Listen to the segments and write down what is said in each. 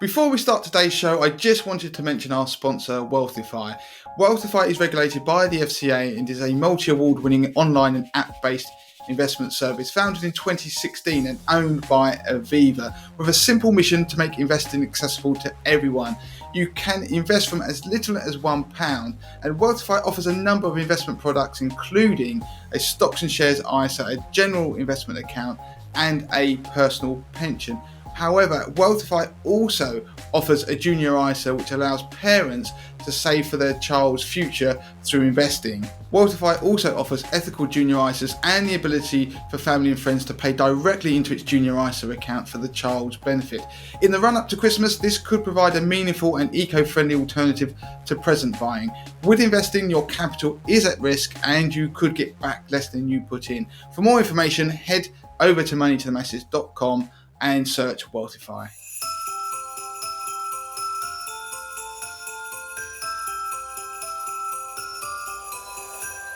Before we start today's show, I just wanted to mention our sponsor, Wealthify. Wealthify is regulated by the FCA and is a multi-award winning online and app-based investment service founded in 2016 and owned by Aviva, with a simple mission to make investing accessible to everyone. You can invest from as little as £1, and Wealthify offers a number of investment products, including a stocks and shares ISA, a general investment account, and a personal pension. However, Wealthify also offers a junior ISA, which allows parents to save for their child's future through investing. Wealthify also offers ethical junior ISAs and the ability for family and friends to pay directly into its junior ISA account for the child's benefit. In the run-up to Christmas, this could provide a meaningful and eco-friendly alternative to present buying. With investing, your capital is at risk and you could get back less than you put in. For more information, head over to moneytothemasses.com and search Wealthify.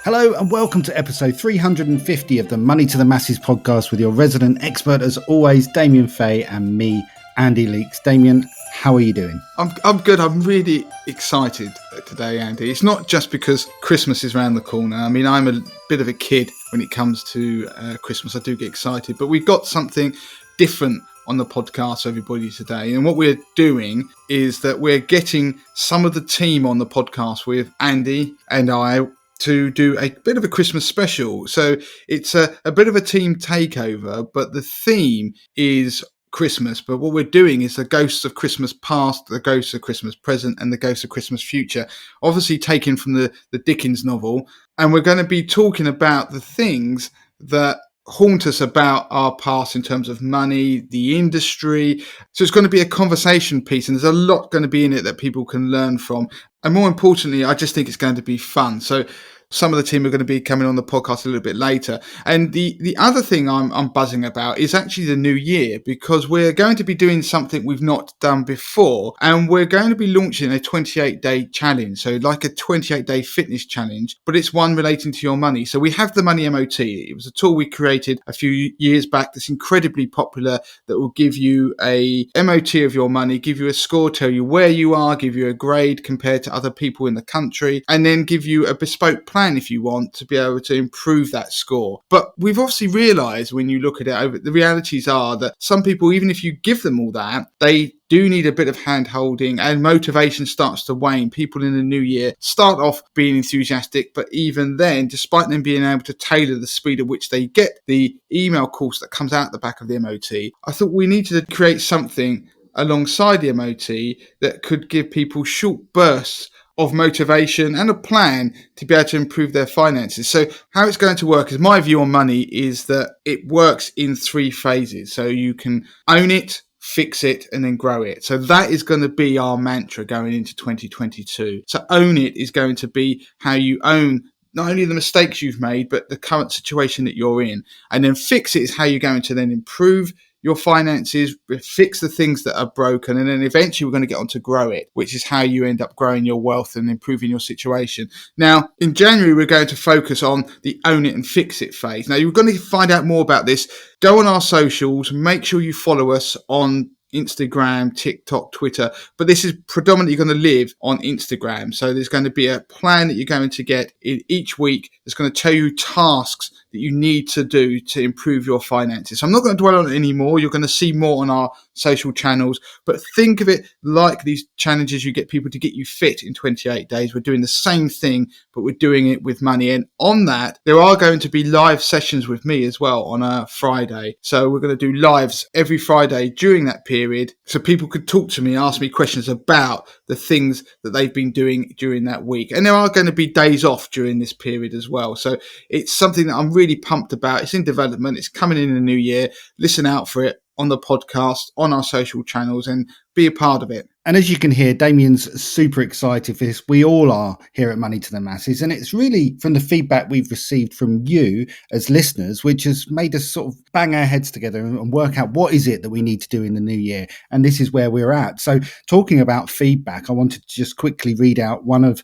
Hello and welcome to episode 350 of the Money to the Masses podcast with your resident expert as always, Damien Fay, and me, Andy Leeks. Damien, how are you doing? I'm good. I'm really excited today, Andy. It's not just because Christmas is around the corner. I mean, I'm a bit of a kid when it comes to Christmas. I do get excited, but we've got something different on the podcast for everybody today. And what we're doing is that we're getting some of the team on the podcast with Andy and I to do a bit of a Christmas special. So it's a bit of a team takeover, but the theme is Christmas. But what we're doing is the ghosts of Christmas past, the ghosts of Christmas present, and the ghosts of Christmas future, obviously taken from the Dickens novel. And we're going to be talking about the things that haunt us about our past in terms of money, the industry. So it's going to be a conversation piece, and there's a lot going to be in it that people can learn from. And more importantly, I just think it's going to be fun. So some of the team are going to be coming on the podcast a little bit later. And the other thing I'm buzzing about is actually the new year, because we're going to be doing something we've not done before. And we're going to be launching a 28-day challenge. So like a 28-day fitness challenge, but it's one relating to your money. So we have the Money MOT. It was a tool we created a few years back that's incredibly popular, that will give you a MOT of your money, give you a score, tell you where you are, give you a grade compared to other people in the country, and then give you a bespoke plan if you want to be able to improve that score. But we've obviously realized when you look at it, the realities are that some people, even if you give them all that, they do need a bit of hand holding and motivation starts to wane. People in the new year start off being enthusiastic, but even then, despite them being able to tailor the speed at which they get the email course that comes out the back of the MOT, I thought we needed to create something alongside the MOT that could give people short bursts of motivation and a plan to be able to improve their finances. So how it's going to work is, my view on money is that it works in 3 phases. So you can own it, fix it, and then grow it. So that is going to be our mantra going into 2022. So own it is going to be how you own not only the mistakes you've made, but the current situation that you're in. And then fix it is how you're going to then improve your finances, fix the things that are broken, and then eventually we're going to get on to grow it, which is how you end up growing your wealth and improving your situation. Now, in January, we're going to focus on the own it and fix it phase. Now, you're going to find out more about this. Go on our socials, make sure you follow us on Instagram, TikTok, Twitter, but this is predominantly going to live on Instagram. So there's going to be a plan that you're going to get in each week that's going to tell you tasks that you need to do to improve your finances. So I'm not going to dwell on it anymore. You're going to see more on our social channels, but think of it like these challenges you get people to get you fit in 28 days. We're doing the same thing, but we're doing it with money. And on that, there are going to be live sessions with me as well on a Friday. So we're going to do lives every Friday during that period, so people could talk to me, ask me questions about the things that they've been doing during that week. And there are going to be days off during this period as well. So it's something that I'm really pumped about. It's in development. It's coming in the new year. Listen out for it on the podcast, on our social channels, and be a part of it. And as you can hear, Damien's super excited for this. We all are here at Money to the Masses. And it's really from the feedback we've received from you as listeners, which has made us sort of bang our heads together and work out what is it that we need to do in the new year. And this is where we're at. So talking about feedback, I wanted to just quickly read out one of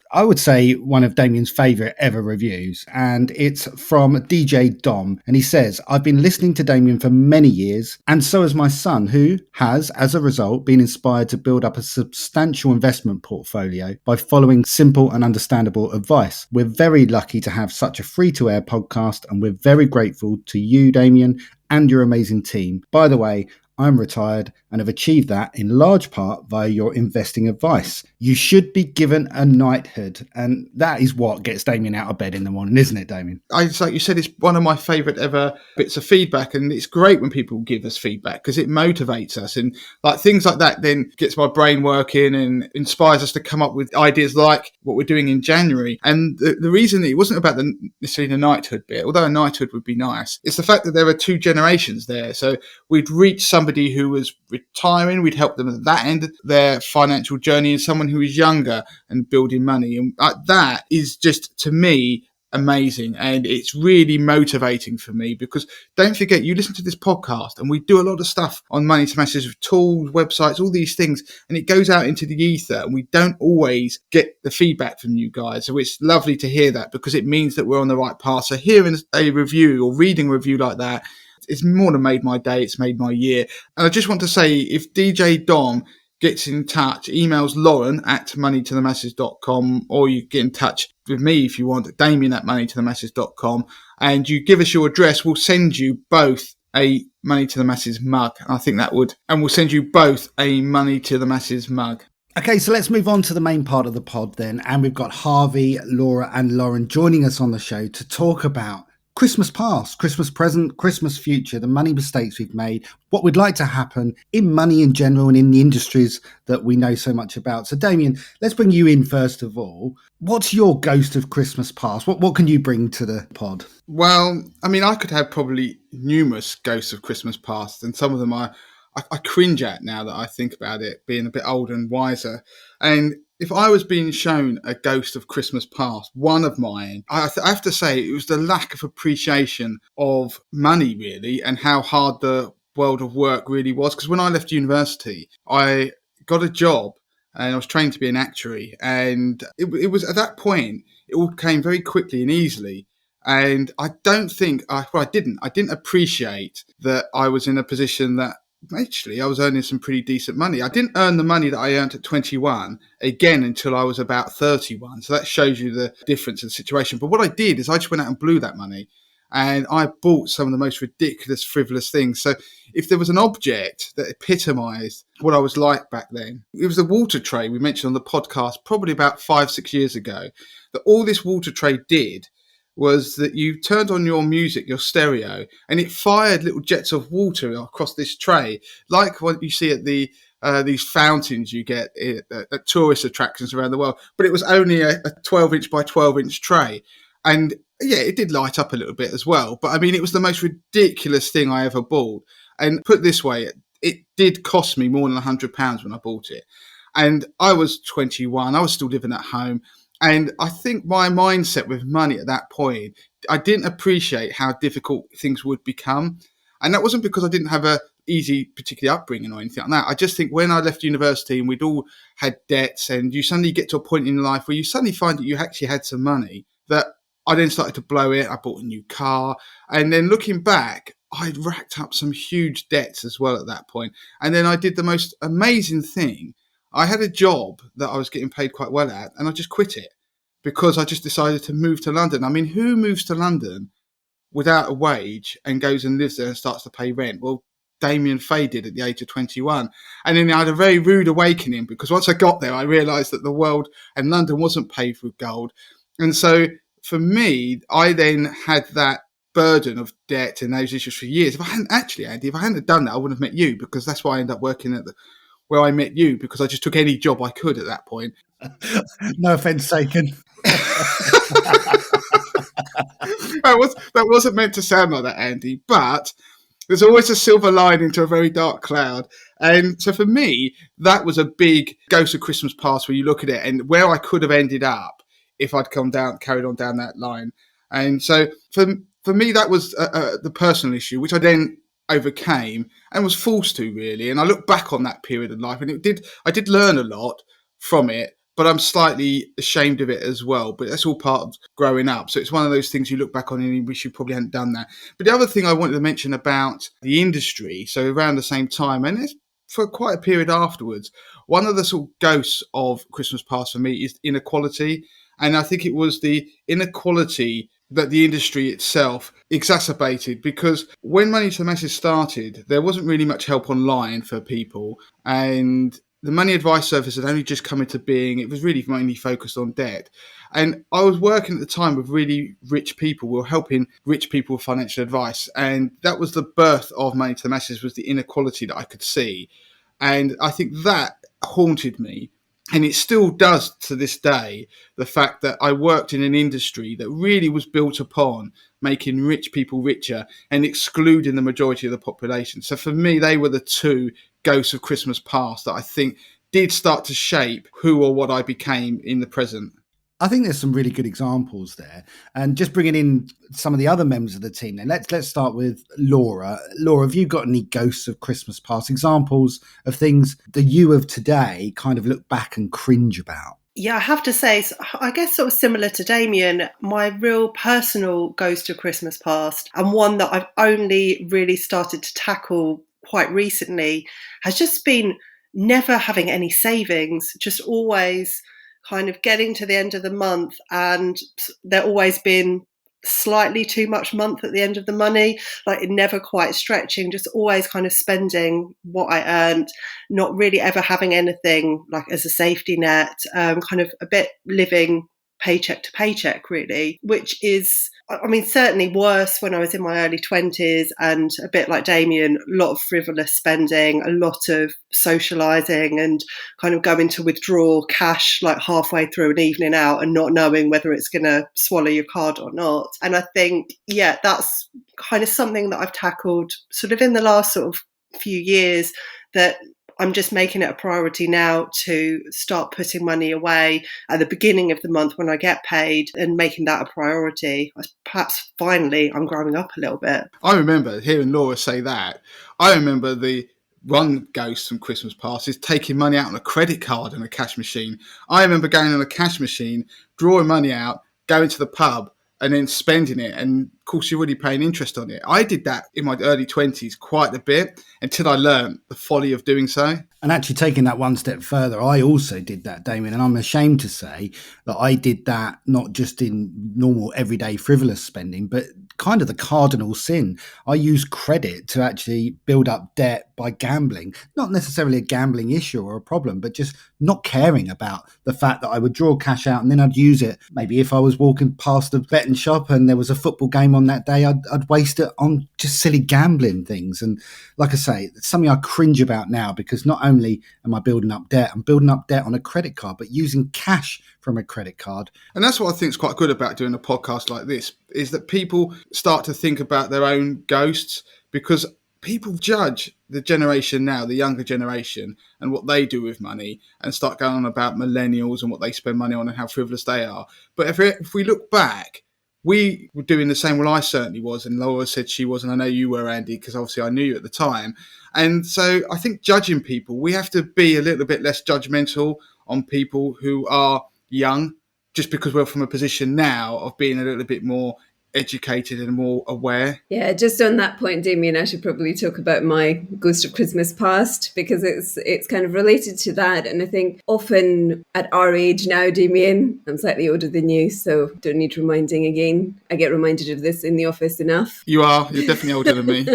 Damien's favorite ever reviews. And it's from DJ Dom. And he says, I've been listening to Damien for many years, and so so has my son, who has, as a result, been inspired to build up a substantial investment portfolio by following simple and understandable advice. We're very lucky to have such a free-to-air podcast, and we're very grateful to you, Damien, and your amazing team. By the way, I'm retired and have achieved that in large part via your investing advice. You should be given a knighthood, and that is what gets Damien out of bed in the morning, isn't it, Damien? It's like you said, it's one of my favourite ever bits of feedback, and it's great when people give us feedback because it motivates us, and like things like that then gets my brain working and inspires us to come up with ideas like what we're doing in January. And the reason it wasn't about necessarily the knighthood bit, although a knighthood would be nice, it's the fact that there are two generations there. So we'd reach somebody who was retiring, we'd help them at that end of their financial journey, and someone who is younger and building money. And that is just, to me, amazing, and it's really motivating for me because don't forget, you listen to this podcast and we do a lot of stuff on Money to Masses with tools, websites, all these things, and it goes out into the ether and we don't always get the feedback from you guys. So it's lovely to hear that because it means that we're on the right path. So hearing a review or reading a review like that, it's more than made my day, it's made my year. And I just want to say, if DJ Dom gets in touch, emails Lauren at moneytothemasses.com, or you get in touch with me if you want, Damien at moneytothemasses.com, and you give us your address, we'll send you both a Money to the Masses mug. I think that would. And we'll send you both a Money to the Masses mug. Okay, so let's move on to the main part of the pod then. And we've got Harvey, Laura and Lauren joining us on the show to talk about Christmas past, Christmas present, Christmas future, the money mistakes we've made, what we'd like to happen in money in general and in the industries that we know so much about. So Damien, let's bring you in first of all. What's your ghost of Christmas past? What can you bring to the pod? Well, I mean, I could have probably numerous ghosts of Christmas past, and some of them I cringe at now that I think about it, being a bit older and wiser. And if I was being shown a ghost of Christmas past, one of mine, I have to say it was the lack of appreciation of money, really, and how hard the world of work really was. Because when I left university, I got a job and I was trained to be an actuary. And it was at that point, it all came very quickly and easily. And I don't think, I didn't appreciate that I was in a position that actually I was earning some pretty decent money. I didn't earn the money that I earned at 21 again until I was about 31. So that shows you the difference in the situation. But what I did is I just went out and blew that money. And I bought some of the most ridiculous, frivolous things. So if there was an object that epitomised what I was like back then, it was the water tray we mentioned on the podcast probably about 5-6 years ago. That all this water tray did was that you turned on your music, your stereo, and it fired little jets of water across this tray, like what you see at these fountains you get at tourist attractions around the world. But it was only a 12-inch by 12-inch tray. And yeah, it did light up a little bit as well. But I mean, it was the most ridiculous thing I ever bought. And put this way, it did cost me more than £100 when I bought it. And I was 21, I was still living at home. And I think my mindset with money at that point, I didn't appreciate how difficult things would become. And that wasn't because I didn't have a easy particular upbringing or anything like that. I just think when I left university and we'd all had debts, and you suddenly get to a point in life where you suddenly find that you actually had some money, that I then started to blow it. I bought a new car. And then looking back, I'd racked up some huge debts as well at that point. And then I did the most amazing thing. I had a job that I was getting paid quite well at, and I just quit it because I just decided to move to London. I mean, who moves to London without a wage and goes and lives there and starts to pay rent? Well, Damien Fay did at the age of 21. And then I had a very rude awakening because once I got there, I realised that the world and London wasn't paved with gold. And so for me, I then had that burden of debt and those issues for years. If I hadn't actually, Andy, if I hadn't done that, I wouldn't have met you, because that's why I ended up working at where I met you, because I just took any job I could at that point. No offence taken. That wasn't meant to sound like that, Andy, but there's always a silver lining to a very dark cloud. And so for me, that was a big ghost of Christmas past where you look at it and where I could have ended up if I'd carried on down that line. And so for me, that was the personal issue, which I then overcame and was forced to, really. And I look back on that period of life, and I did learn a lot from it. but I'm slightly ashamed of it as well. But that's all part of growing up. So it's one of those things you look back on and you wish you probably hadn't done that. But the other thing I wanted to mention about the industry, so around the same time, and it's for quite a period afterwards, one of the sort of ghosts of Christmas past for me is inequality. And I think it was the inequality that the industry itself exacerbated, because when Money to the Masses started, there wasn't really much help online for people. And the money advice service had only just come into being. It was really mainly focused on debt. And I was working at the time with really rich people. We were helping rich people with financial advice. And that was the birth of Money to the Masses, was the inequality that I could see. And I think that haunted me. And it still does to this day, the fact that I worked in an industry that really was built upon making rich people richer and excluding the majority of the population. So for me, they were the two ghosts of Christmas past that I think did start to shape who or what I became in the present. I think there's some really good examples there. And just bringing in some of the other members of the team then, let's start with Laura. Laura, have you got any ghosts of Christmas past, examples of things that you of today kind of look back and cringe about? Yeah, I have to say, I guess sort of similar to Damien, my real personal ghost of Christmas past, and one that I've only really started to tackle quite recently, has just been never having any savings, just always kind of getting to the end of the month and there always been slightly too much month at the end of the money, like it never quite stretching, just always kind of spending what I earned, not really ever having anything like as a safety net, kind of a bit living paycheck to paycheck really, which is, I mean, certainly worse when I was in my early 20s, and a bit like Damien, a lot of frivolous spending, a lot of socialising and kind of going to withdraw cash like halfway through an evening out and not knowing whether it's going to swallow your card or not. And I think, yeah, that's kind of something that I've tackled sort of in the last sort of few years, that I'm just making it a priority now to start putting money away at the beginning of the month when I get paid, and making that a priority. Perhaps finally I'm growing up a little bit. I remember hearing Laura say that. I remember the one ghost from Christmas past is taking money out on a credit card and a cash machine. I remember going on a cash machine, drawing money out, going to the pub, and then spending it. And of course, you're already paying interest on it. I did that in my early 20s quite a bit until I learned the folly of doing so. And actually taking that one step further, I also did that, Damien, and I'm ashamed to say that I did that not just in normal everyday frivolous spending, but kind of the cardinal sin. I used credit to actually build up debt by gambling, not necessarily a gambling issue or a problem, but just not caring about the fact that I would draw cash out and then I'd use it. Maybe if I was walking past a betting shop and there was a football game on that day, I'd waste it on just silly gambling things. And like I say, it's something I cringe about now, because not only am I building up debt, I'm building up debt on a credit card, but using cash from a credit card. And that's what I think is quite good about doing a podcast like this, is that people start to think about their own ghosts, because people judge the generation now, the younger generation, and what they do with money, and start going on about millennials and what they spend money on and how frivolous they are. But if we look back, we were doing the same. Well, I certainly was, and Laura said she was, and I know you were, Andy, because obviously I knew you at the time. And so I think judging people, we have to be a little bit less judgmental on people who are young, just because we're from a position now of being a little bit more educated and more aware. Yeah, just on that point, Damien, I should probably talk about my Ghost of Christmas Past, because it's kind of related to that. And I think often at our age now, Damien, I'm slightly older than you, so don't need reminding again. I get reminded of this in the office enough. You're definitely older than me.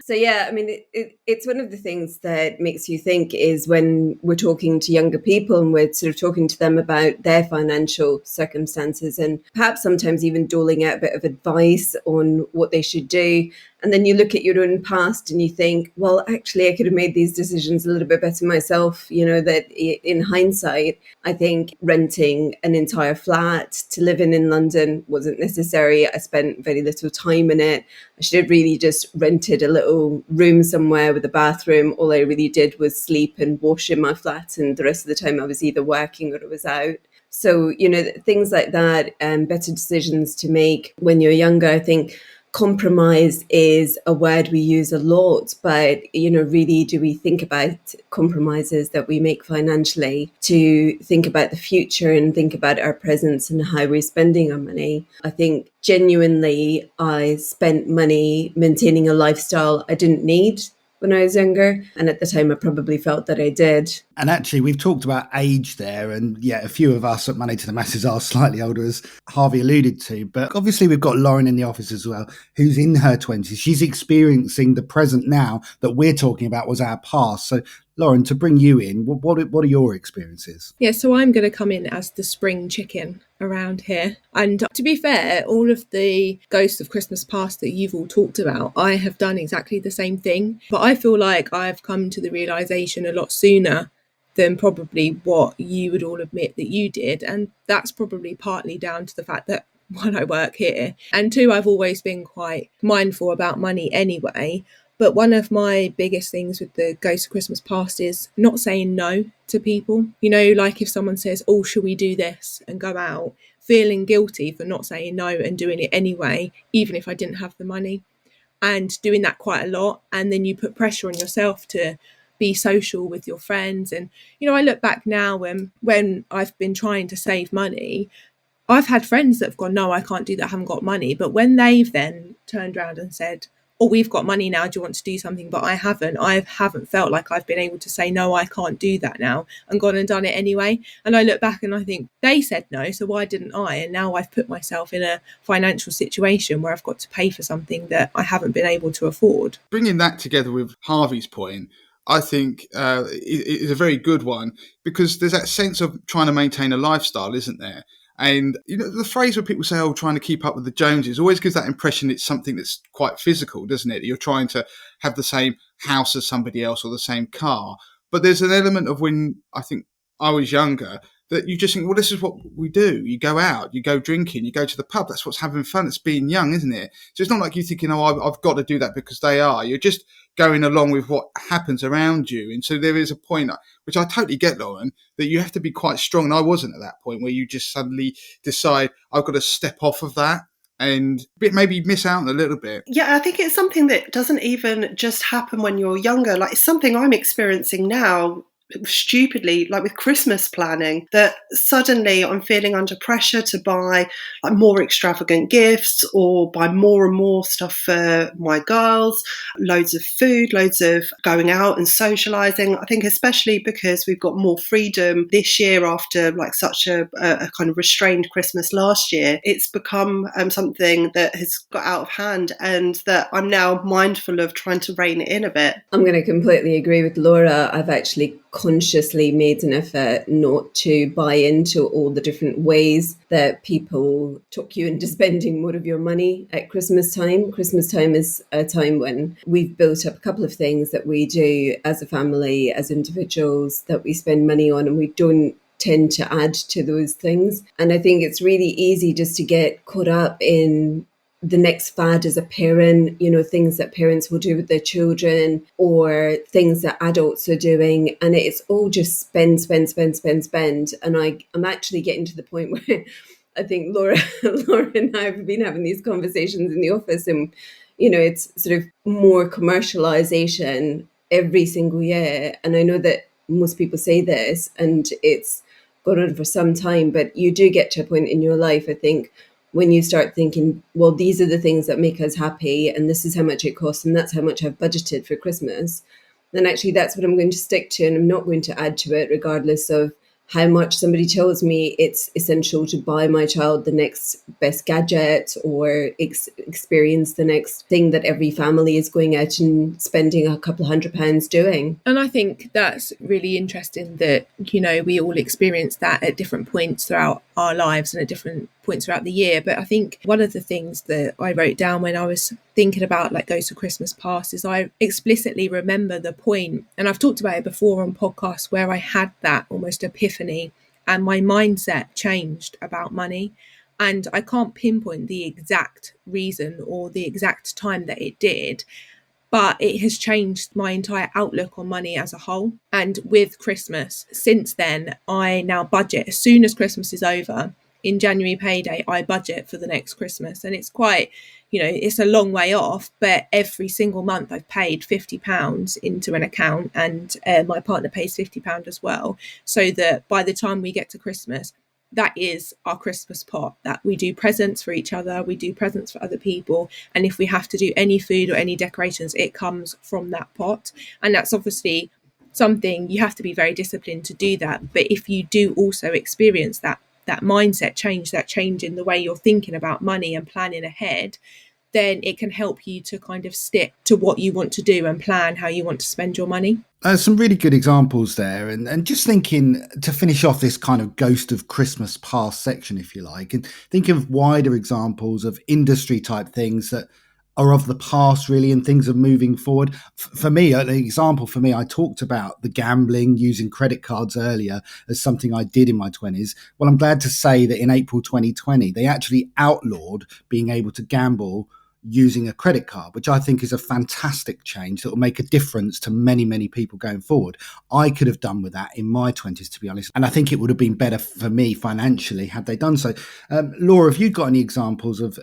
So yeah, I mean, it's one of the things that makes you think is when we're talking to younger people and we're sort of talking to them about their financial circumstances, and perhaps sometimes even doling out a bit of advice on what they should do. And then you look at your own past and you think, well, actually, I could have made these decisions a little bit better myself. You know, that in hindsight, I think renting an entire flat to live in London wasn't necessary. I spent very little time in it. I should have really just rented a little room somewhere with a bathroom. All I really did was sleep and wash in my flat. And the rest of the time I was either working or I was out. So, you know, things like that, better decisions to make when you're younger, I think. compromise is a word we use a lot, but, really, do we think about compromises that we make financially to think about the future and think about our presence and how we're spending our money? I think genuinely I spent money maintaining a lifestyle I didn't need when I was younger. And at the time, I probably felt that I did. And actually, we've talked about age there. And yeah, a few of us at Money to the Masses are slightly older, as Harvey alluded to. But obviously, we've got Lauren in the office as well, who's in her 20s. She's experiencing the present now that we're talking about was our past. So Lauren, to bring you in, what are your experiences? Yeah, so I'm going to come in as the spring chicken around here. And to be fair, all of the ghosts of Christmas past that you've all talked about, I have done exactly the same thing. But I feel like I've come to the realisation a lot sooner than probably what you would all admit that you did. And that's probably partly down to the fact that, one, I work here, and two, I've always been quite mindful about money anyway. But one of my biggest things with the Ghost of Christmas Past is not saying no to people. Like if someone says, oh, shall we do this, and go out, feeling guilty for not saying no and doing it anyway, even if I didn't have the money, and doing that quite a lot. And then you put pressure on yourself to be social with your friends. And, I look back now when I've been trying to save money, I've had friends that have gone, no, I can't do that, I haven't got money. But when they've then turned around and said, oh, we've got money now, do you want to do something? But I haven't felt like I've been able to say, no, I can't do that now, and gone and done it anyway. And I look back and I think, they said no, so why didn't I? And now I've put myself in a financial situation where I've got to pay for something that I haven't been able to afford. Bringing that together with Harvey's point, I think is a very good one, because there's that sense of trying to maintain a lifestyle, isn't there? And, the phrase where people say, oh, trying to keep up with the Joneses, always gives that impression it's something that's quite physical, doesn't it? You're trying to have the same house as somebody else or the same car. But there's an element of, when I think I was younger, that you just think, well, this is what we do. You go out, you go drinking, you go to the pub. That's what's having fun. It's being young, isn't it? So it's not like you're thinking, oh, I've got to do that because they are. You're just going along with what happens around you. And so there is a point, which I totally get, Lauren, that you have to be quite strong. And I wasn't at that point where you just suddenly decide, I've got to step off of that and maybe miss out a little bit. Yeah, I think it's something that doesn't even just happen when you're younger. Like, it's something I'm experiencing now, stupidly, like with Christmas planning, that suddenly I'm feeling under pressure to buy like more extravagant gifts or buy more and more stuff for my girls, loads of food, loads of going out and socializing. I think especially because we've got more freedom this year after like such a kind of restrained Christmas last year, it's become something that has got out of hand, and that I'm now mindful of trying to rein it in a bit. I'm going to completely agree with Laura. I've actually consciously made an effort not to buy into all the different ways that people talk you into spending more of your money at Christmas time. Christmas time is a time when we've built up a couple of things that we do as a family, as individuals, that we spend money on, and we don't tend to add to those things. And I think it's really easy just to get caught up in the next fad as a parent, things that parents will do with their children or things that adults are doing. And it's all just spend. And I'm actually getting to the point where I think Laura and I have been having these conversations in the office, and, it's sort of more commercialization every single year. And I know that most people say this and it's gone on for some time, but you do get to a point in your life, I think, when you start thinking, well, these are the things that make us happy, and this is how much it costs, and that's how much I've budgeted for Christmas, then actually that's what I'm going to stick to, and I'm not going to add to it regardless of how much somebody tells me it's essential to buy my child the next best gadget or experience the next thing that every family is going out and spending a couple £100 doing. And I think that's really interesting that, we all experience that at different points throughout our lives and at different points throughout the year. But I think one of the things that I wrote down when I was thinking about like Ghosts of Christmas Past is I explicitly remember the point, and I've talked about it before on podcasts, where I had that almost epiphany and my mindset changed about money. And I can't pinpoint the exact reason or the exact time that it did, but it has changed my entire outlook on money as a whole. And with Christmas, since then, I now budget as soon as Christmas is over. in January payday, I budget for the next Christmas. And it's quite, it's a long way off, but every single month I've paid £50 into an account, and my partner pays £50 as well. So that by the time we get to Christmas, that is our Christmas pot, that we do presents for each other, we do presents for other people. And if we have to do any food or any decorations, it comes from that pot. And that's obviously something you have to be very disciplined to do that. But if you do also experience that mindset change, that change in the way you're thinking about money and planning ahead, then it can help you to kind of stick to what you want to do and plan how you want to spend your money. Some really good examples there. And just thinking to finish off this kind of ghost of Christmas past section, if you like, and think of wider examples of industry type things that are of the past, really, and things are moving forward. For me, an example for me, I talked about the gambling using credit cards earlier as something I did in my 20s. Well, I'm glad to say that in April 2020, they actually outlawed being able to gamble using a credit card, which I think is a fantastic change that will make a difference to many, many people going forward. I could have done with that in my 20s, to be honest, and I think it would have been better for me financially had they done so. Laura, have you got any examples of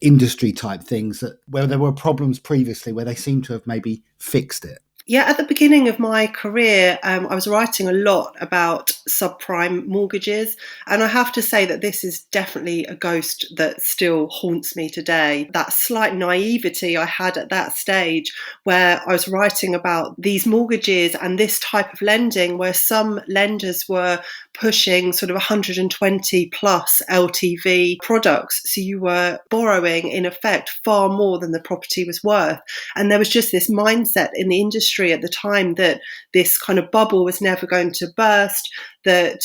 industry type things that where there were problems previously where they seem to have maybe fixed it? Yeah, at the beginning of my career, I was writing a lot about subprime mortgages. And I have to say that this is definitely a ghost that still haunts me today. That slight naivety I had at that stage where I was writing about these mortgages and this type of lending, where some lenders were pushing sort of 120 plus LTV products. So you were borrowing, in effect, far more than the property was worth. And there was just this mindset in the industry at the time that this kind of bubble was never going to burst, that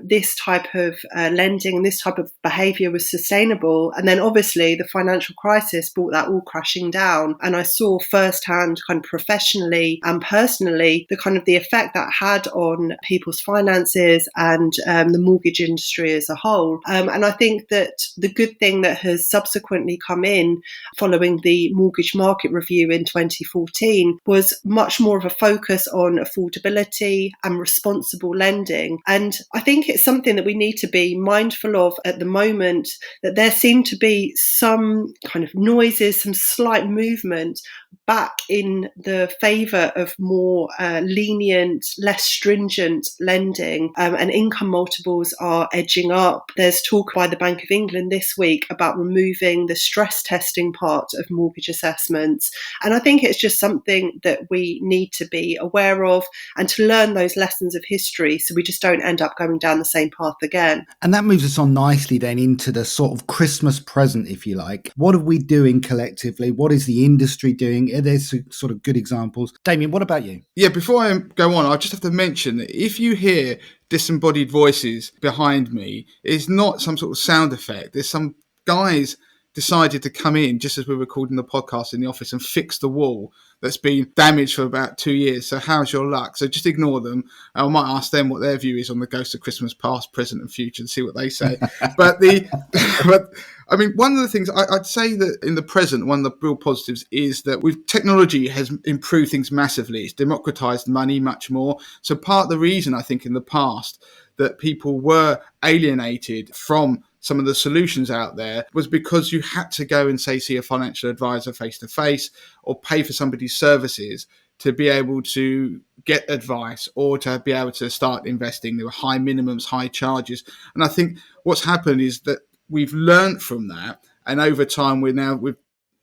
this type of lending and this type of behaviour was sustainable. And then obviously the financial crisis brought that all crashing down. And I saw firsthand, kind of professionally and personally, the kind of the effect that had on people's finances and the mortgage industry as a whole. And I think that the good thing that has subsequently come in following the mortgage market review in 2014 was much more of a focus on affordability and responsible lending. And I think it's something that we need to be mindful of at the moment, that there seem to be some kind of noises, some slight movement back in the favour of more lenient, less stringent lending, and income multiples are edging up. There's talk by the Bank of England this week about removing the stress testing part of mortgage assessments. And I think it's just something that we need to be aware of and to learn those lessons of history so we just don't end up going down the same path again. And that moves us on nicely then into the sort of Christmas present, if you like. What are we doing collectively? What is the industry doing? Are there sort of good examples? Damien, what about you? Yeah, before I go on, I just have to mention that if you hear disembodied voices behind me, it's not some sort of sound effect. There's some guys decided to come in just as we're recording the podcast in the office and fix the wall that's been damaged for about 2 years. So how's your luck? So just ignore them. I might ask them what their view is on the ghost of Christmas past, present and future and see what they say. but I mean, one of the things I'd say that in the present, one of the real positives is that with technology has improved things massively. It's democratized money much more. So part of the reason I think in the past that people were alienated from some of the solutions out there was because you had to go and see a financial advisor face to face or pay for somebody's services to be able to get advice or to be able to start investing. There were high minimums, high charges. And I think what's happened is that we've learned from that. And over time, we're now with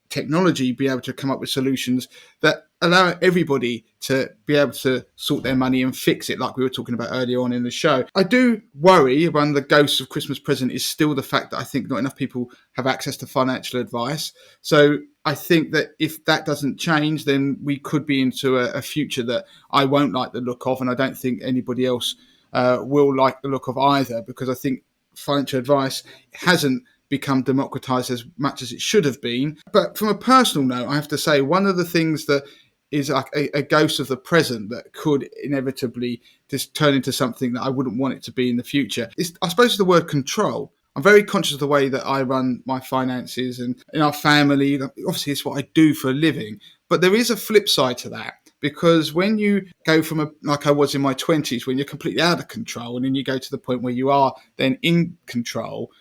technology be able to come up with solutions that allow everybody to be able to sort their money and fix it, like we were talking about earlier on in the show. I do worry one of the ghosts of Christmas present is still the fact that I think not enough people have access to financial advice. So I think that if that doesn't change, then we could be into a future that I won't like the look of, and I don't think anybody else will like the look of either, because I think financial advice hasn't become democratized as much as it should have been. But from a personal note, I have to say one of the things that is like a ghost of the present that could inevitably just turn into something that I wouldn't want it to be in the future is, I suppose, the word control. I'm very conscious of the way that I run my finances and in our family. Obviously, it's what I do for a living. But there is a flip side to that, because when you go from like I was in my 20s, when you're completely out of control, and then you go to the point where you are then in control,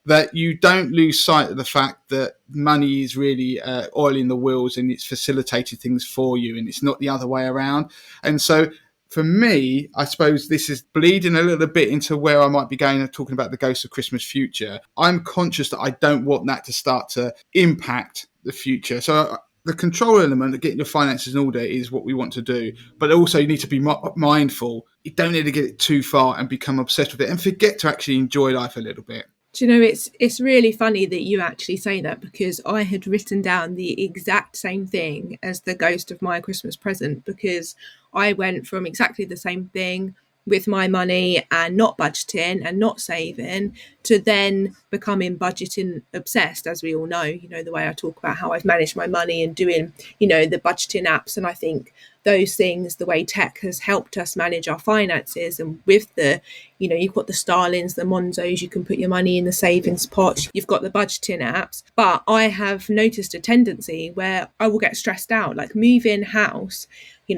that you don't lose sight of the fact that money is really oiling the wheels and it's facilitating things for you, and it's not the other way around. And so for me, I suppose this is bleeding a little bit into where I might be going and talking about the Ghost of Christmas Future. I'm conscious that I don't want that to start to impact the future. So the control element of getting your finances in order is what we want to do. But also you need to be mindful. You don't need to get it too far and become obsessed with it and forget to actually enjoy life a little bit. Do you know, it's really funny that you actually say that, because I had written down the exact same thing as the ghost of my Christmas present, because I went from exactly the same thing with my money and not budgeting and not saving to then becoming budgeting obsessed, as we all know, the way I talk about how I've managed my money and doing, the budgeting apps. And I think those things, the way tech has helped us manage our finances, and with the, you've got the Starlings, the Monzos, you can put your money in the savings pot, you've got the budgeting apps. But I have noticed a tendency where I will get stressed out, like moving house.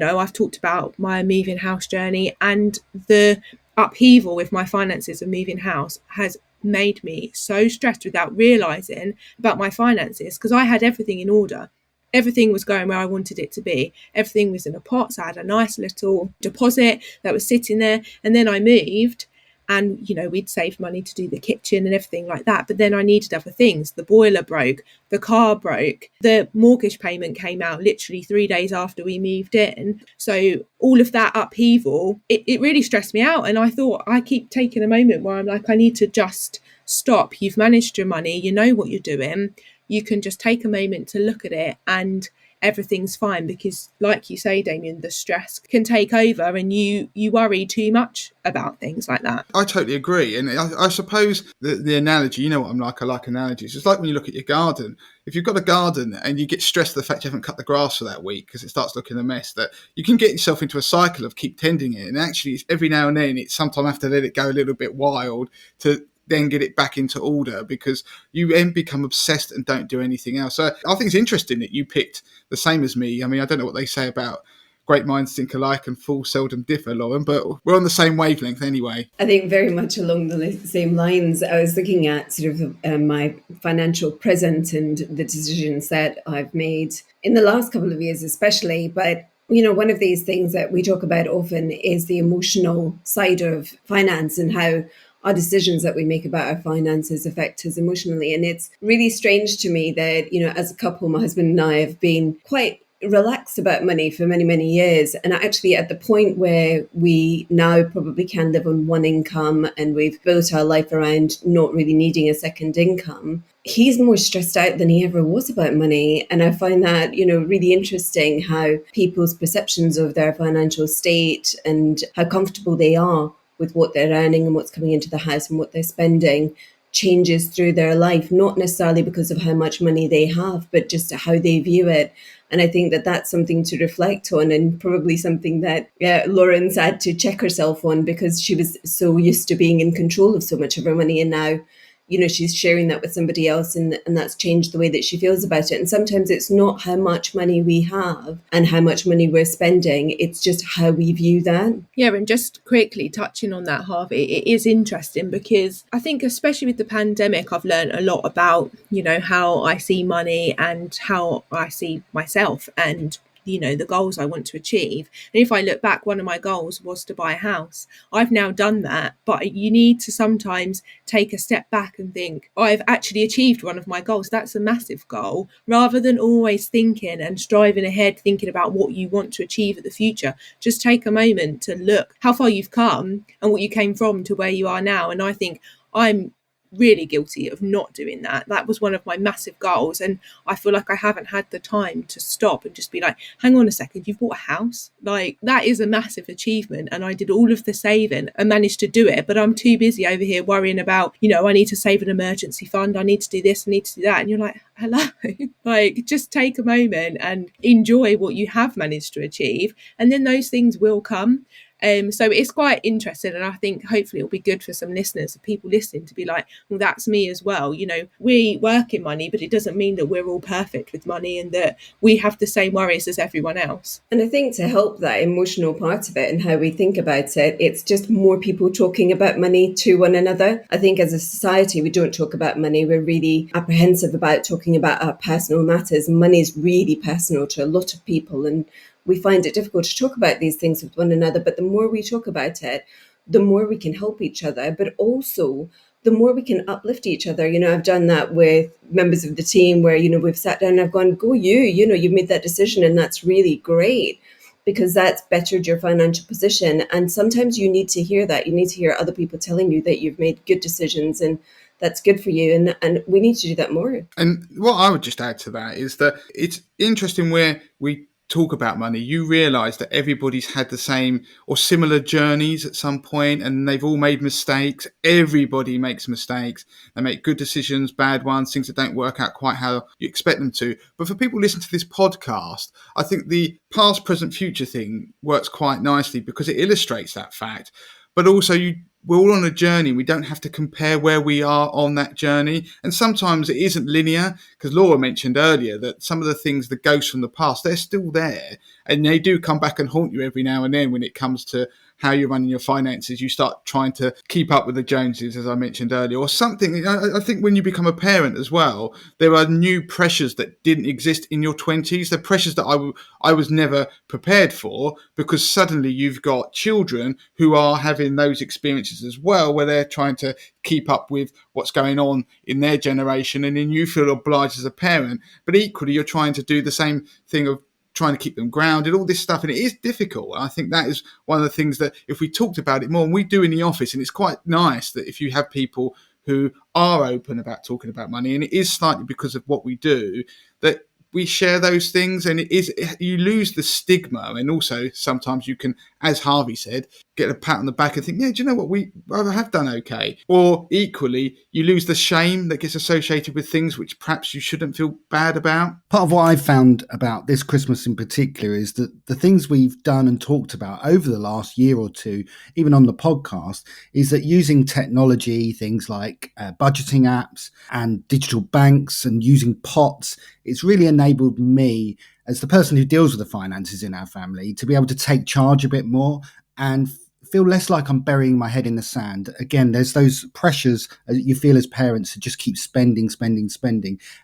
I've talked about my moving house journey, and the upheaval with my finances of moving house has made me so stressed without realizing about my finances, because I had everything in order. Everything was going where I wanted it to be. Everything was in a pot. So I had a nice little deposit that was sitting there. And then I moved, and, we'd saved money to do the kitchen and everything like that. But then I needed other things. The boiler broke, the car broke, the mortgage payment came out literally 3 days after we moved in. So all of that upheaval, it really stressed me out. And I thought, I keep taking a moment where I'm like, I need to just stop. You've managed your money. You know what you're doing. You can just take a moment to look at it and everything's fine, because like you say, Damien, the stress can take over and you worry too much about things like that. I totally agree. And I suppose the analogy, you know what I'm like, I like analogies. It's like when you look at your garden. If you've got a garden and you get stressed at the fact you haven't cut the grass for that week because it starts looking a mess, that you can get yourself into a cycle of keep tending it. And actually, every now and then, it's sometimes have to let it go a little bit wild to then get it back into order, because you then become obsessed and don't do anything else. So I think it's interesting that you picked the same as me. I mean, I don't know what they say about great minds think alike and fools seldom differ, Lauren, but we're on the same wavelength anyway. I think very much along the same lines. I was looking at sort of my financial present and the decisions that I've made in the last couple of years especially, but one of these things that we talk about often is the emotional side of finance, and how our decisions that we make about our finances affect us emotionally. And it's really strange to me that, as a couple, my husband and I have been quite relaxed about money for many, many years. And actually at the point where we now probably can live on one income and we've built our life around not really needing a second income, he's more stressed out than he ever was about money. And I find that, really interesting how people's perceptions of their financial state and how comfortable they are with what they're earning and what's coming into the house and what they're spending changes through their life, not necessarily because of how much money they have, but just how they view it. And I think that that's something to reflect on, and probably something that Lauren's had to check herself on, because she was so used to being in control of so much of her money. And now, she's sharing that with somebody else, and that's changed the way that she feels about it. And sometimes it's not how much money we have and how much money we're spending, it's just how we view that. Yeah, and just quickly touching on that, Harvey, it is interesting because I think especially with the pandemic, I've learned a lot about, how I see money and how I see myself and the goals I want to achieve. And if I look back, one of my goals was to buy a house. I've now done that, but you need to sometimes take a step back and think, I've actually achieved one of my goals. That's a massive goal, rather than always thinking and striving ahead, thinking about what you want to achieve at the future. Just take a moment to look how far you've come and what you came from to where you are now. And I think I'm really guilty of not doing that. That was one of my massive goals, and I feel like I haven't had the time to stop and just be like, hang on a second, you've bought a house? Like, that is a massive achievement, and I did all of the saving and managed to do it, but I'm too busy over here worrying about, I need to save an emergency fund, I need to do this, I need to do that. And you're like, hello, like, just take a moment and enjoy what you have managed to achieve, and then those things will come. So it's quite interesting, and I think hopefully it'll be good for some listeners, people listening, to be like, well, that's me as well. We work in money, but it doesn't mean that we're all perfect with money and that we have the same worries as everyone else. And I think to help that emotional part of it and how we think about it, it's just more people talking about money to one another. I think as a society, we don't talk about money. We're really apprehensive about talking about our personal matters. Money is really personal to a lot of people, and we find it difficult to talk about these things with one another. But the more we talk about it, the more we can help each other, but also the more we can uplift each other. I've done that with members of the team where, we've sat down and I've gone, go you've made that decision and that's really great because that's bettered your financial position. And sometimes you need to hear that. You need to hear other people telling you that you've made good decisions and that's good for you. And we need to do that more. And what I would just add to that is that it's interesting where we talk about money, you realise that everybody's had the same or similar journeys at some point, and they've all made mistakes. Everybody makes mistakes. They make good decisions, bad ones, things that don't work out quite how you expect them to. But for people listening to this podcast, I think the past, present, future thing works quite nicely because it illustrates that fact. But also we're all on a journey. We don't have to compare where we are on that journey. And sometimes it isn't linear, because Laura mentioned earlier that some of the things, the ghosts from the past, they're still there. And they do come back and haunt you every now and then when it comes to how you're running your finances. You start trying to keep up with the Joneses, as I mentioned earlier, or something. I think when you become a parent as well, there are new pressures that didn't exist in your 20s. The pressures that I was never prepared for, because suddenly you've got children who are having those experiences as well, where they're trying to keep up with what's going on in their generation. And then you feel obliged as a parent, but equally you're trying to do the same thing of trying to keep them grounded, all this stuff. And it is difficult. I think that is one of the things that if we talked about it more, and we do in the office, and it's quite nice that if you have people who are open about talking about money, and it is slightly because of what we do, that we share those things, and you lose the stigma. And also sometimes you can, as Harvey said, get a pat on the back and think, yeah, do you know what, I have done okay. Or equally, you lose the shame that gets associated with things which perhaps you shouldn't feel bad about. Part of what I've found about this Christmas in particular is that the things we've done and talked about over the last year or two, even on the podcast, is that using technology, things like budgeting apps and digital banks and using pots, it's really enabled me as the person who deals with the finances in our family to be able to take charge a bit more and feel less like I'm burying my head in the sand. Again, there's those pressures you feel as parents to just keep spending.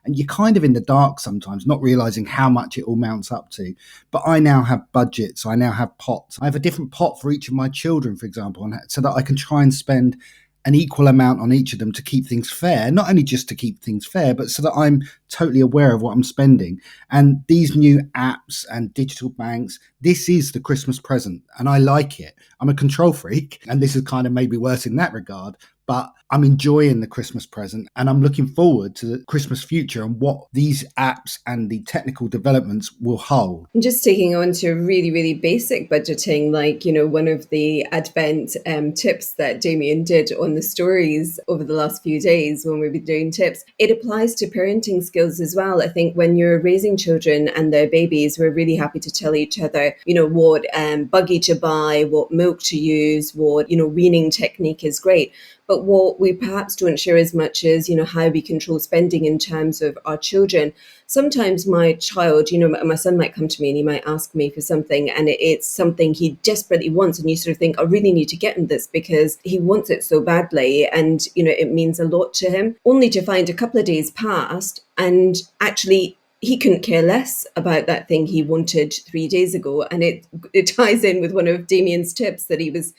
And you're kind of in the dark sometimes, not realizing how much it all mounts up to. But I now have budgets. I now have pots. I have a different pot for each of my children, for example, so that I can try and spend an equal amount on each of them to keep things fair, not only just to keep things fair, but so that I'm totally aware of what I'm spending. And these new apps and digital banks, this is the Christmas present, and I like it. I'm a control freak, and this has kind of made me worse in that regard, but I'm enjoying the Christmas present, and I'm looking forward to the Christmas future and what these apps and the technical developments will hold. And just taking on to really, really basic budgeting, like, one of the Advent tips that Damien did on the stories over the last few days when we've been doing tips, it applies to parenting skills as well. I think when you're raising children and they're babies, we're really happy to tell each other, what buggy to buy, what milk to use, what, weaning technique is great. But what we perhaps don't share as much is, how we control spending in terms of our children. Sometimes my child, my son might come to me and he might ask me for something, and it's something he desperately wants. And you sort of think, I really need to get him this because he wants it so badly. And, it means a lot to him, only to find a couple of days passed and actually he couldn't care less about that thing he wanted 3 days ago. And it ties in with one of Damien's tips that he was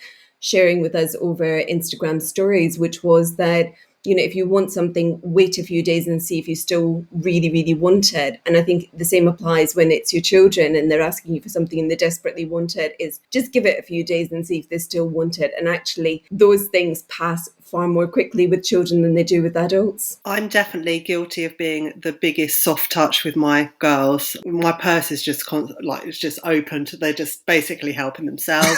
sharing with us over Instagram stories, which was that, if you want something, wait a few days and see if you still really, really want it. And I think the same applies when it's your children and they're asking you for something and they desperately want it, is just give it a few days and see if they still want it. And actually, those things pass far more quickly with children than they do with adults. I'm definitely guilty of being the biggest soft touch with my girls. My purse is just it's just opened. They're just basically helping themselves.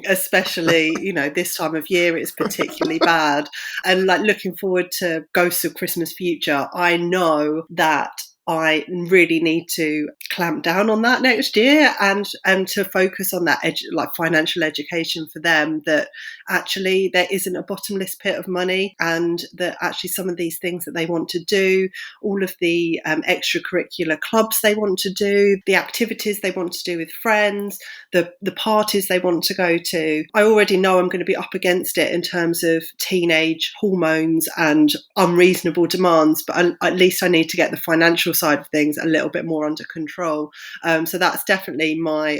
Especially, this time of year, it's particularly bad. And looking forward to Ghosts of Christmas Future, I know that I really need to clamp down on that next year and to focus on that like financial education for them, that actually there isn't a bottomless pit of money, and that actually some of these things that they want to do, all of the extracurricular clubs they want to do, the activities they want to do with friends, the parties they want to go to, I already know I'm going to be up against it in terms of teenage hormones and unreasonable demands, but at least I need to get the financial side of things a little bit more under control. So that's definitely my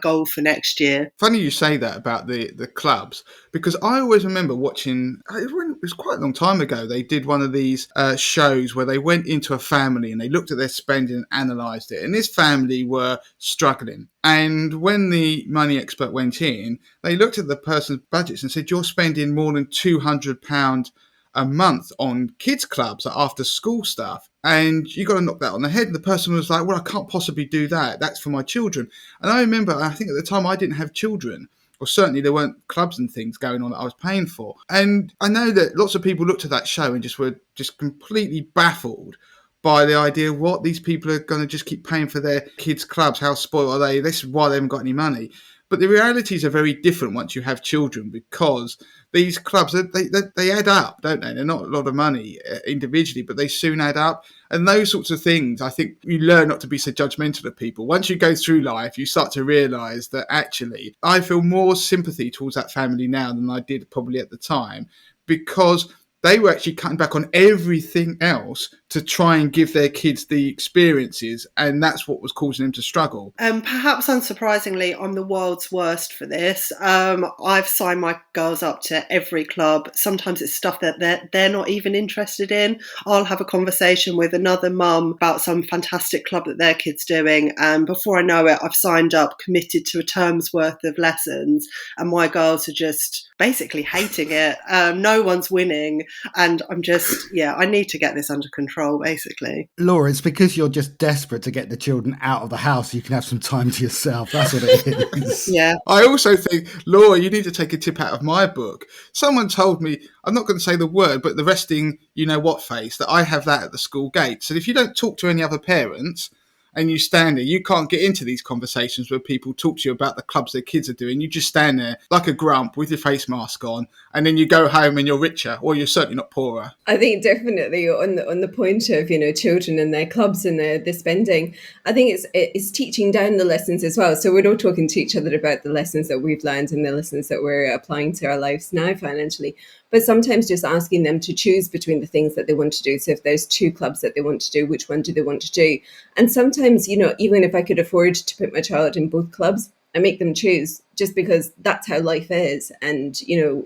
goal for next year. Funny you say that about the clubs, because I always remember watching, it was quite a long time ago, they did one of these shows where they went into a family and they looked at their spending and analysed it. And this family were struggling. And when the money expert went in, they looked at the person's budgets and said, you're spending more than £200 a month on kids clubs, after school stuff, and you got to knock that on the head. And the person was like, well, I can't possibly do that, that's for my children. And I remember, I think at the time I didn't have children, or certainly there weren't clubs and things going on that I was paying for. And I know that lots of people looked at that show and just were just completely baffled by the idea of what these people are going to just keep paying for their kids clubs. How spoiled are they? This is why they haven't got any money. But the realities are very different once you have children, because these clubs, they add up, don't they? They're not a lot of money individually, but they soon add up. And those sorts of things, I think you learn not to be so judgmental of people. Once you go through life, you start to realise that actually I feel more sympathy towards that family now than I did probably at the time, because they were actually cutting back on everything else to try and give their kids the experiences, and that's what was causing them to struggle. Perhaps unsurprisingly, I'm the world's worst for this. I've signed my girls up to every club. Sometimes it's stuff that they're not even interested in. I'll have a conversation with another mum about some fantastic club that their kid's doing, and before I know it, I've signed up, committed to a term's worth of lessons, and my girls are just basically hating it. No one's winning, and I'm just, I need to get this under control, basically. Laura, it's because you're just desperate to get the children out of the house so you can have some time to yourself. That's what it is. Yeah. I also think, Laura, you need to take a tip out of my book. Someone told me, I'm not going to say the word, but the resting you-know-what face, that I have that at the school gate. So if you don't talk to any other parents and you stand there, you can't get into these conversations where people talk to you about the clubs their kids are doing. You just stand there like a grump with your face mask on, and then you go home and you're richer, or you're certainly not poorer. I think definitely on the point of children and their clubs and their spending, I think it's teaching down the lessons as well. So we're all talking to each other about the lessons that we've learned and the lessons that we're applying to our lives now financially. But sometimes just asking them to choose between the things that they want to do. So if there's two clubs that they want to do, which one do they want to do? And sometimes, even if I could afford to put my child in both clubs, I make them choose, just because that's how life is. And,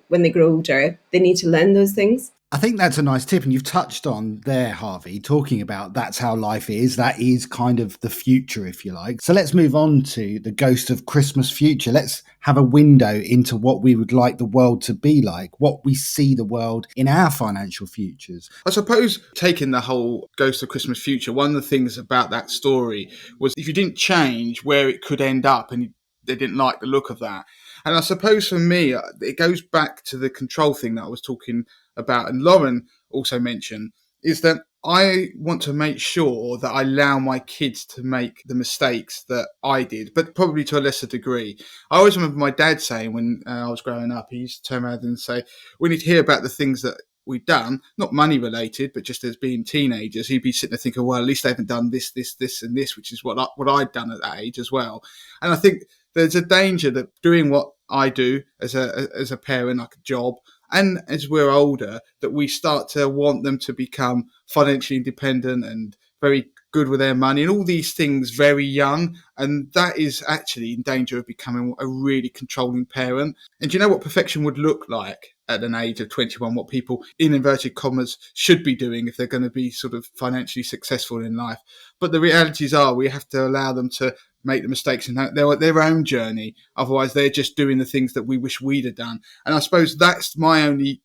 when they grow older, they need to learn those things. I think that's a nice tip. And you've touched on there, Harvey, talking about that's how life is. That is kind of the future, if you like. So let's move on to the ghost of Christmas future. Let's have a window into what we would like the world to be like, what we see the world in our financial futures. I suppose, taking the whole ghost of Christmas future, one of the things about that story was if you didn't change, where it could end up, and they didn't like the look of that. And I suppose for me, it goes back to the control thing that I was talking about, and Lauren also mentioned, is that I want to make sure that I allow my kids to make the mistakes that I did, but probably to a lesser degree. I always remember my dad saying when I was growing up, he used to turn around and say, when he'd hear about the things that we'd done, not money related, but just as being teenagers, he'd be sitting there thinking, well, at least they haven't done this, and this, which is what I'd done at that age as well. And I think there's a danger that doing what I do as a parent, like a job, and as we're older, that we start to want them to become financially independent and very good with their money and all these things very young. And that is actually in danger of becoming a really controlling parent. And do you know what perfection would look like at an age of 21, what people, in inverted commas, should be doing if they're going to be sort of financially successful in life? But the realities are we have to allow them to make the mistakes in their own journey. Otherwise, they're just doing the things that we wish we'd have done. And I suppose that's my only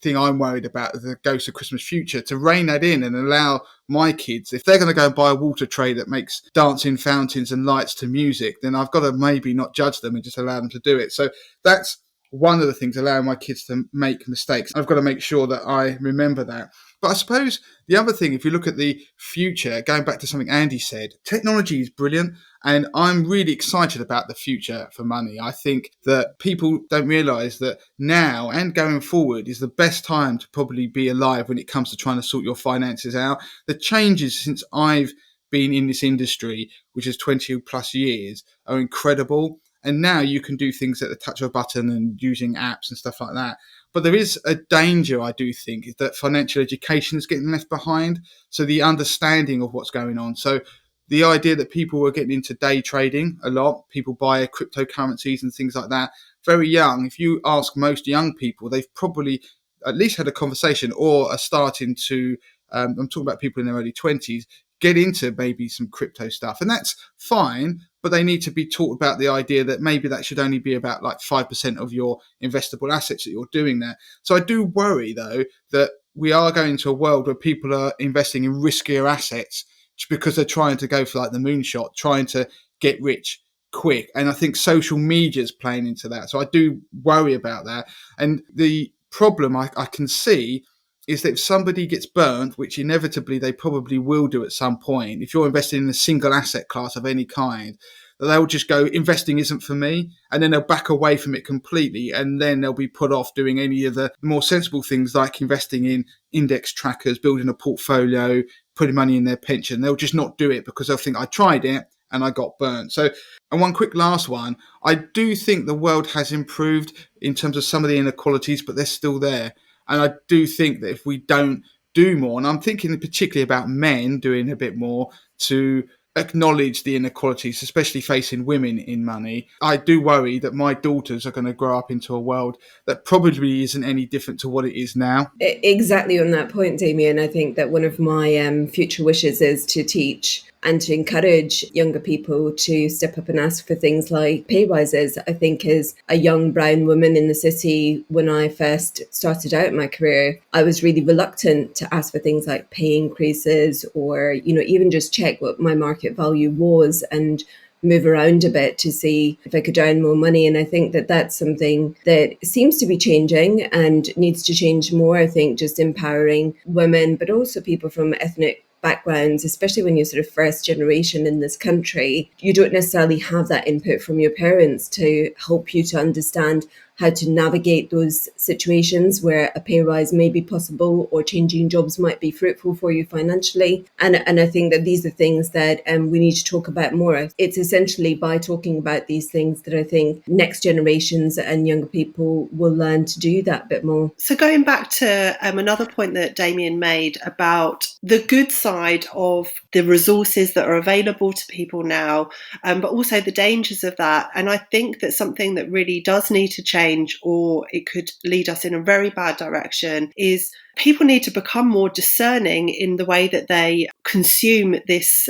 thing I'm worried about, the ghost of Christmas future, to rein that in and allow my kids, if they're going to go and buy a water tray that makes dancing fountains and lights to music, then I've got to maybe not judge them and just allow them to do it. So that's one of the things, allowing my kids to make mistakes. I've got to make sure that I remember that. But I suppose the other thing, if you look at the future, going back to something Andy said, technology is brilliant. And I'm really excited about the future for money. I think that people don't realise that now and going forward is the best time to probably be alive when it comes to trying to sort your finances out. The changes since I've been in this industry, which is 20 plus years, are incredible. And now you can do things at the touch of a button and using apps and stuff like that. But there is a danger, I do think, is that financial education is getting left behind. So the understanding of what's going on. So the idea that people were getting into day trading a lot, people buy cryptocurrencies and things like that, very young. If you ask most young people, they've probably at least had a conversation or are starting to, I'm talking about people in their early 20s, get into maybe some crypto stuff. And that's fine, but they need to be taught about the idea that maybe that should only be about like 5% of your investable assets that you're doing there. So I do worry, though, that we are going to a world where people are investing in riskier assets because they're trying to go for like the moonshot, trying to get rich quick. And I think social media is playing into that. So I do worry about that. And the problem I can see is that if somebody gets burnt, which inevitably they probably will do at some point, if you're investing in a single asset class of any kind, that they'll just go, investing isn't for me, and then they'll back away from it completely, and then they'll be put off doing any of the more sensible things like investing in index trackers, building a portfolio, putting money in their pension. They'll just not do it because they'll think, I tried it and I got burnt. So, and one quick last one, I do think the world has improved in terms of some of the inequalities, but they're still there. And I do think that if we don't do more, and I'm thinking particularly about men doing a bit more to acknowledge the inequalities, especially facing women in money, I do worry that my daughters are going to grow up into a world that probably isn't any different to what it is now. Exactly on that point, Damien. I think that one of my future wishes is to teach and to encourage younger people to step up and ask for things like pay rises. I think as a young brown woman in the city, when I first started out my career, I was really reluctant to ask for things like pay increases or, even just check what my market value was and move around a bit to see if I could earn more money. And I think that that's something that seems to be changing and needs to change more. I think just empowering women, but also people from ethnic backgrounds, especially when you're sort of first generation in this country, you don't necessarily have that input from your parents to help you to understand how to navigate those situations where a pay rise may be possible or changing jobs might be fruitful for you financially. And I think that these are things that we need to talk about more. It's essentially by talking about these things that I think next generations and younger people will learn to do that bit more. So going back to another point that Damien made about the good side of the resources that are available to people now, but also the dangers of that. And I think that something that really does need to change, or it could lead us in a very bad direction, is people need to become more discerning in the way that they consume this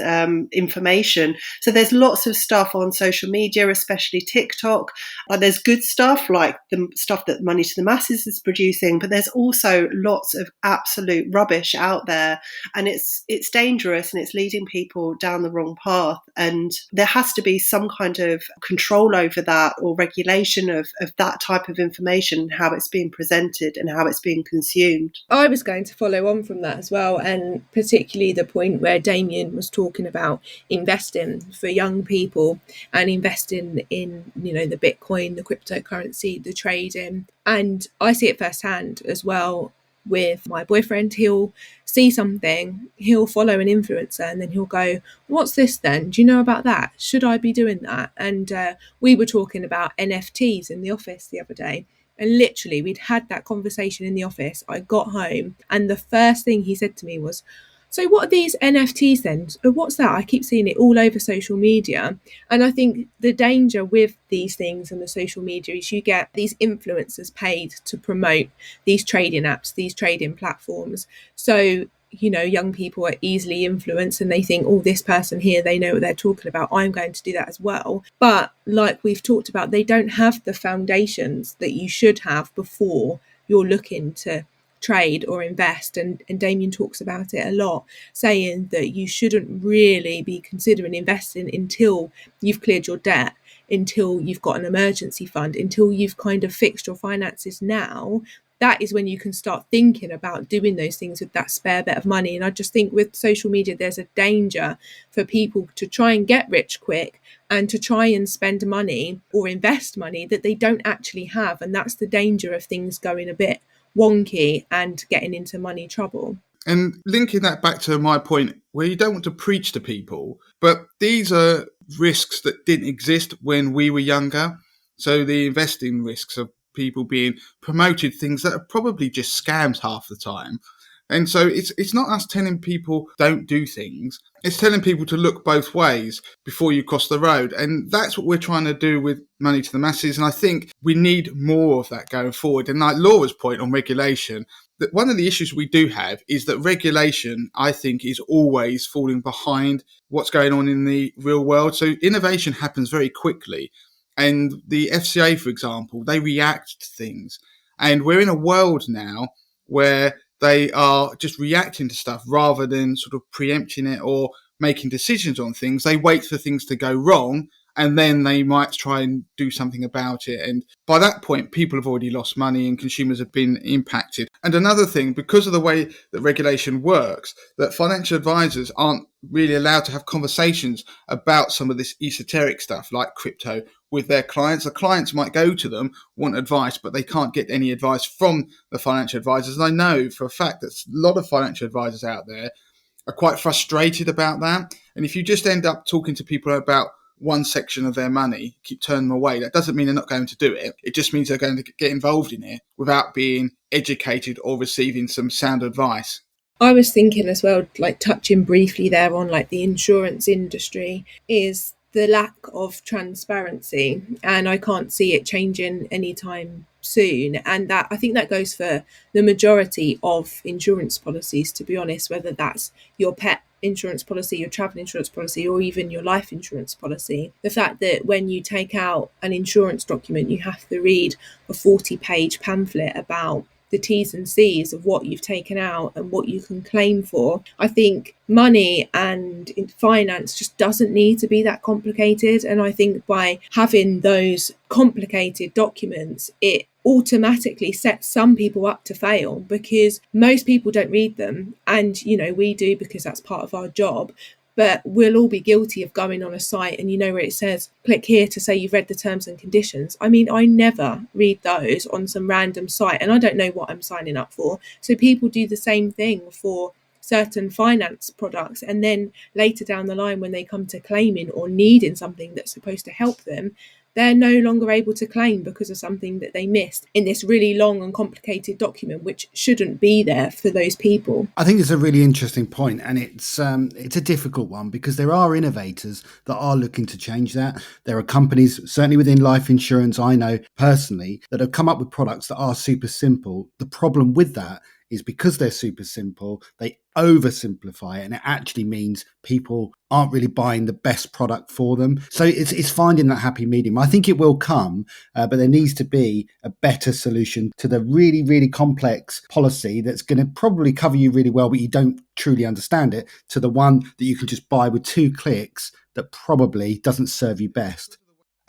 information. So there's lots of stuff on social media, especially TikTok. There's good stuff like the stuff that Money to the Masses is producing, but there's also lots of absolute rubbish out there, and it's dangerous and it's leading people down the wrong path. And there has to be some kind of control over that or regulation of that type of information, how it's being presented and how it's being consumed. I was going to follow on from that as well, and particularly the point where Damien was talking about investing for young people and investing in, the Bitcoin, the cryptocurrency, the trading. And I see it firsthand as well with my boyfriend. He'll see something, he'll follow an influencer, and then he'll go, what's this then? Do you know about that? Should I be doing that? And we were talking about NFTs in the office the other day. And literally, we'd had that conversation in the office. I got home and the first thing he said to me was, so what are these NFTs then? What's that? I keep seeing it all over social media. And I think the danger with these things and the social media is you get these influencers paid to promote these trading apps, these trading platforms. So young people are easily influenced and they think, oh, this person here, they know what they're talking about. I'm going to do that as well. But like we've talked about, they don't have the foundations that you should have before you're looking to trade or invest. And Damien talks about it a lot, saying that you shouldn't really be considering investing until you've cleared your debt, until you've got an emergency fund, until you've kind of fixed your finances now. That is when you can start thinking about doing those things with that spare bit of money. And I just think with social media, there's a danger for people to try and get rich quick and to try and spend money or invest money that they don't actually have. And that's the danger of things going a bit wonky and getting into money trouble. And linking that back to my point, where you don't want to preach to people, but these are risks that didn't exist when we were younger. So the investing risks of people being promoted things that are probably just scams half the time. And so it's not us telling people don't do things. It's telling people to look both ways before you cross the road. And that's what we're trying to do with Money to the Masses. And I think we need more of that going forward. And like Laura's point on regulation, that one of the issues we do have is that regulation, I think, is always falling behind what's going on in the real world. So innovation happens very quickly. And the FCA, for example, they react to things. And we're in a world now where they are just reacting to stuff rather than sort of preempting it or making decisions on things. They wait for things to go wrong and then they might try and do something about it. And by that point, people have already lost money and consumers have been impacted. And another thing, because of the way that regulation works, that financial advisors aren't really allowed to have conversations about some of this esoteric stuff like crypto with their clients. The clients might go to them, want advice, but they can't get any advice from the financial advisors. And I know for a fact that a lot of financial advisors out there are quite frustrated about that. And if you just end up talking to people about one section of their money, keep turning them away, that doesn't mean they're not going to do it. It just means they're going to get involved in it without being educated or receiving some sound advice. I was thinking as well, like touching briefly there on like the insurance industry, is the lack of transparency, and I can't see it changing anytime soon. And that, I think that goes for the majority of insurance policies, to be honest, whether that's your pet insurance policy, your travel insurance policy, or even your life insurance policy. The fact that when you take out an insurance document, you have to read a 40-page pamphlet about the T's and C's of what you've taken out and what you can claim for. I think money and finance just doesn't need to be that complicated. And I think by having those complicated documents, it automatically sets some people up to fail, because most people don't read them. And, you know, we do because that's part of our job. But we'll all be guilty of going on a site and, you know, where it says, click here to say you've read the terms and conditions. I mean, I never read those on some random site and I don't know what I'm signing up for. So people do the same thing for certain finance products. And then later down the line, when they come to claiming or needing something that's supposed to help them, they're no longer able to claim because of something that they missed in this really long and complicated document, which shouldn't be there for those people. I think it's a really interesting point, and it's a difficult one, because there are innovators that are looking to change that. There are companies, certainly within life insurance, I know personally, that have come up with products that are super simple. The problem with that is because they're super simple, they oversimplify it, and it actually means people aren't really buying the best product for them. So it's finding that happy medium. I think it will come, but there needs to be a better solution to the really, really complex policy that's going to probably cover you really well, but you don't truly understand it, to the one that you can just buy with 2 clicks that probably doesn't serve you best.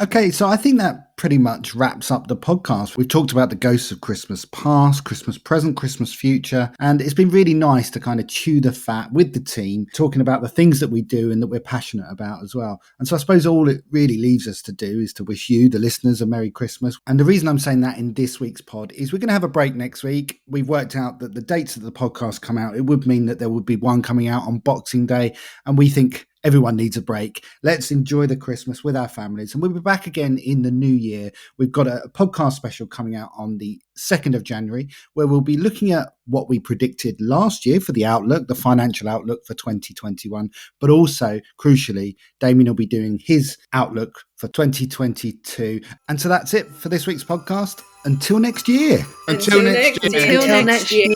Okay, so I think that pretty much wraps up the podcast. We've talked about the ghosts of Christmas past, Christmas present, Christmas future, and it's been really nice to kind of chew the fat with the team, talking about the things that we do and that we're passionate about as well. And so I suppose all it really leaves us to do is to wish you, the listeners, a Merry Christmas. And the reason I'm saying that in this week's pod is we're going to have a break next week. We've worked out that the dates that the podcast come out, it would mean that there would be one coming out on Boxing Day, and we think everyone needs a break. Let's enjoy the Christmas with our families. And we'll be back again in the new year. We've got a podcast special coming out on the 2nd of January, where we'll be looking at what we predicted last year for the outlook, the financial outlook for 2021. But also, crucially, Damien will be doing his outlook for 2022. And so that's it for this week's podcast. Until next year. Until next year. Until next year.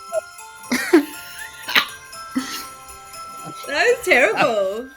That was terrible.